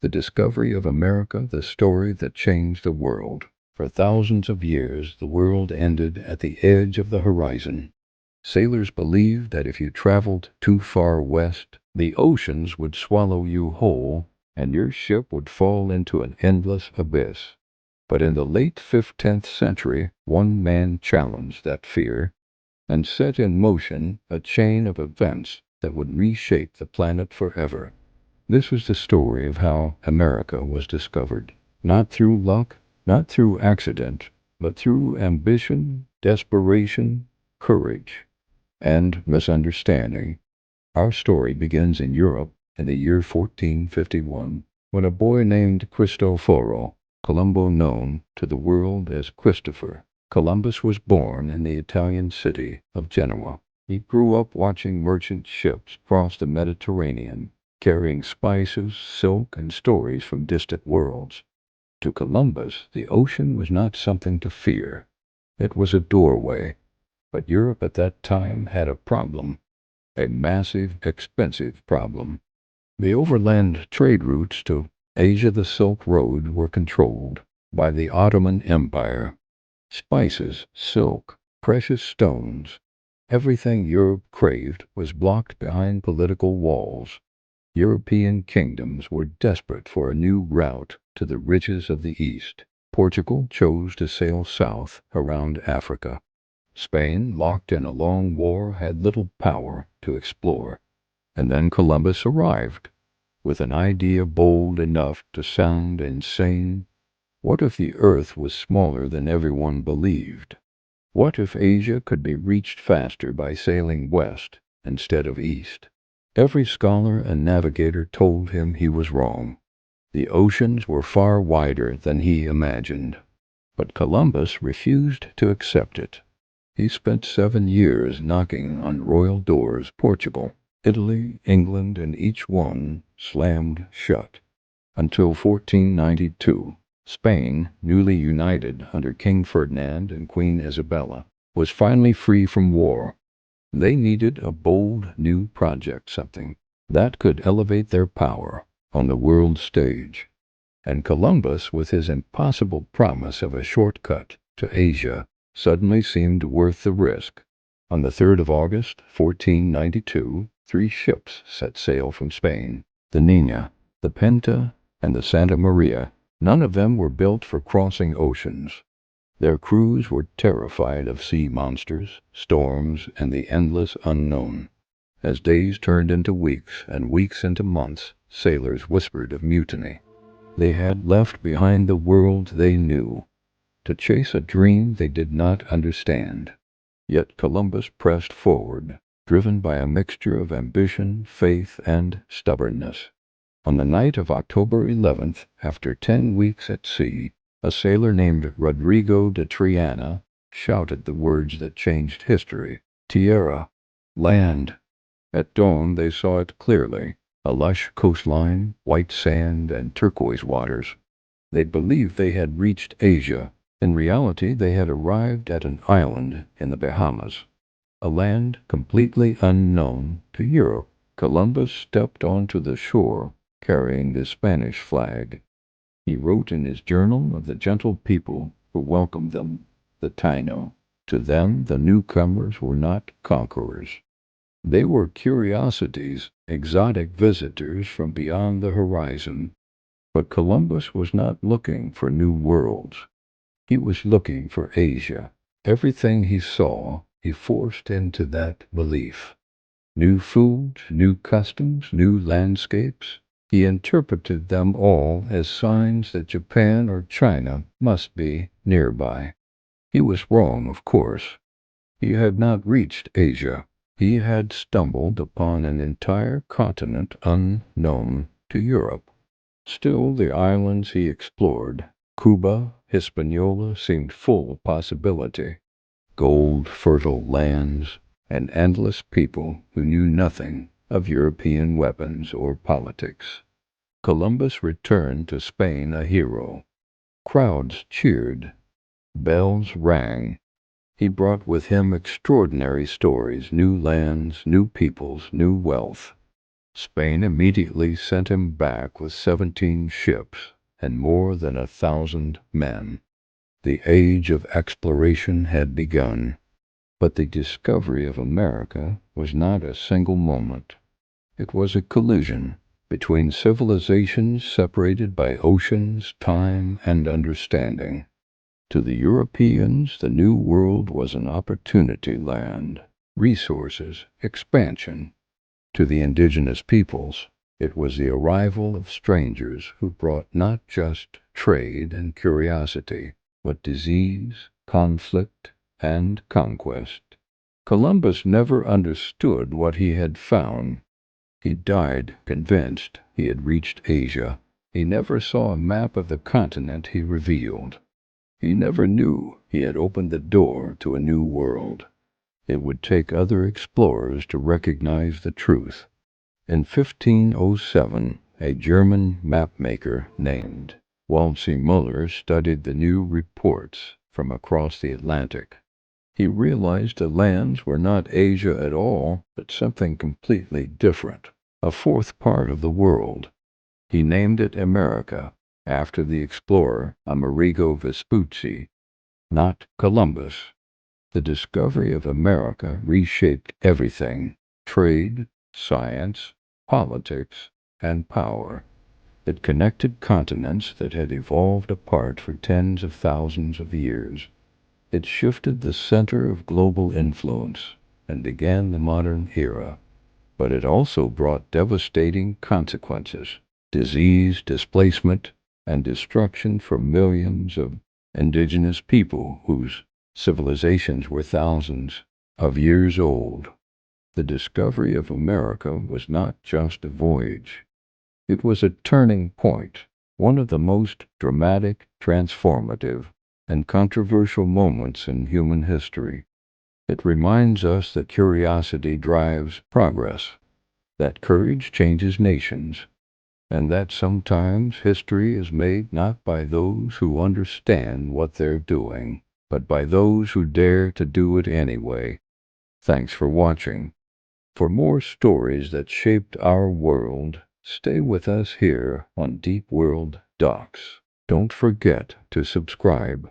The discovery of America, the story that changed the world. For thousands of years, the world ended at the edge of the horizon. Sailors believed that if you traveled too far west, the oceans would swallow you whole, and your ship would fall into an endless abyss. But in the late 15th century, one man challenged that fear and set in motion a chain of events that would reshape the planet forever. This was the story of how America was discovered. Not through luck, not through accident, but through ambition, desperation, courage, and misunderstanding. Our story begins in Europe in the year 1451, when a boy named Cristoforo Colombo, known to the world as Christopher Columbus, was born in the Italian city of Genoa. He grew up watching merchant ships cross the Mediterranean, carrying spices, silk, and stories from distant worlds. To Columbus, the ocean was not something to fear. It was a doorway. But Europe at that time had a problem, a massive, expensive problem. The overland trade routes to Asia, the Silk Road, were controlled by the Ottoman Empire. Spices, silk, precious stones, everything Europe craved was blocked behind political walls. European kingdoms were desperate for a new route to the riches of the East. Portugal chose to sail south around Africa. Spain, locked in a long war, had little power to explore. And then Columbus arrived, with an idea bold enough to sound insane. What if the earth was smaller than everyone believed? What if Asia could be reached faster by sailing west instead of east? Every scholar and navigator told him he was wrong. The oceans were far wider than he imagined. But Columbus refused to accept it. He spent 7 years knocking on royal doors, Portugal, Italy, England, and each one slammed shut. Until 1492, Spain, newly united under King Ferdinand and Queen Isabella, was finally free from war. They needed a bold new project, something that could elevate their power on the world stage. And Columbus, with his impossible promise of a shortcut to Asia, suddenly seemed worth the risk. On the 3rd of August, 1492, 3 ships set sail from Spain: the Nina, the Pinta, and the Santa Maria. None of them were built for crossing oceans. Their crews were terrified of sea monsters, storms, and the endless unknown. As days turned into weeks and weeks into months, sailors whispered of mutiny. They had left behind the world they knew, to chase a dream they did not understand. Yet Columbus pressed forward, driven by a mixture of ambition, faith, and stubbornness. On the night of October 11th, after 10 weeks at sea, a sailor named Rodrigo de Triana shouted the words that changed history: "Tierra," land. At dawn they saw it clearly: a lush coastline, white sand, and turquoise waters. They believed they had reached Asia. In reality, they had arrived at an island in the Bahamas, a land completely unknown to Europe. Columbus stepped onto the shore, carrying the Spanish flag. He wrote in his journal of the gentle people who welcomed them, the Taíno. To them, the newcomers were not conquerors. They were curiosities, exotic visitors from beyond the horizon. But Columbus was not looking for new worlds. He was looking for Asia. Everything he saw, he forced into that belief. New foods, new customs, new landscapes. He interpreted them all as signs that Japan or China must be nearby. He was wrong, of course. He had not reached Asia. He had stumbled upon an entire continent unknown to Europe. Still, the islands he explored, Cuba, Hispaniola, seemed full of possibility. Gold, fertile lands, and endless people who knew nothing of European weapons or politics. Columbus returned to Spain a hero. Crowds cheered. Bells rang. He brought with him extraordinary stories, new lands, new peoples, new wealth. Spain immediately sent him back with 17 ships and more than 1,000 men. The age of exploration had begun. But the discovery of America was not a single moment. It was a collision between civilizations separated by oceans, time, and understanding. To the Europeans, the New World was an opportunity land, resources, expansion. To the indigenous peoples, it was the arrival of strangers who brought not just trade and curiosity, but disease, conflict, and conquest. Columbus never understood what he had found. He died convinced he had reached Asia. He never saw a map of the continent he revealed. He never knew he had opened the door to a new world. It would take other explorers to recognize the truth. In 1507, a German mapmaker named Walsey Muller studied the new reports from across the Atlantic. He realized the lands were not Asia at all, but something completely different, a fourth part of the world. He named it America, after the explorer Amerigo Vespucci, not Columbus. The discovery of America reshaped everything: trade, science, politics, and power. It connected continents that had evolved apart for tens of thousands of years. It shifted the center of global influence and began the modern era. But it also brought devastating consequences: disease, displacement, and destruction for millions of indigenous people whose civilizations were thousands of years old. The discovery of America was not just a voyage. It was a turning point, one of the most dramatic, transformative, and controversial moments in human history. It reminds us that curiosity drives progress, that courage changes nations, and that sometimes history is made not by those who understand what they're doing, but by those who dare to do it anyway. Thanks for watching. For more stories that shaped our world, stay with us here on Deep World Docs. Don't forget to subscribe.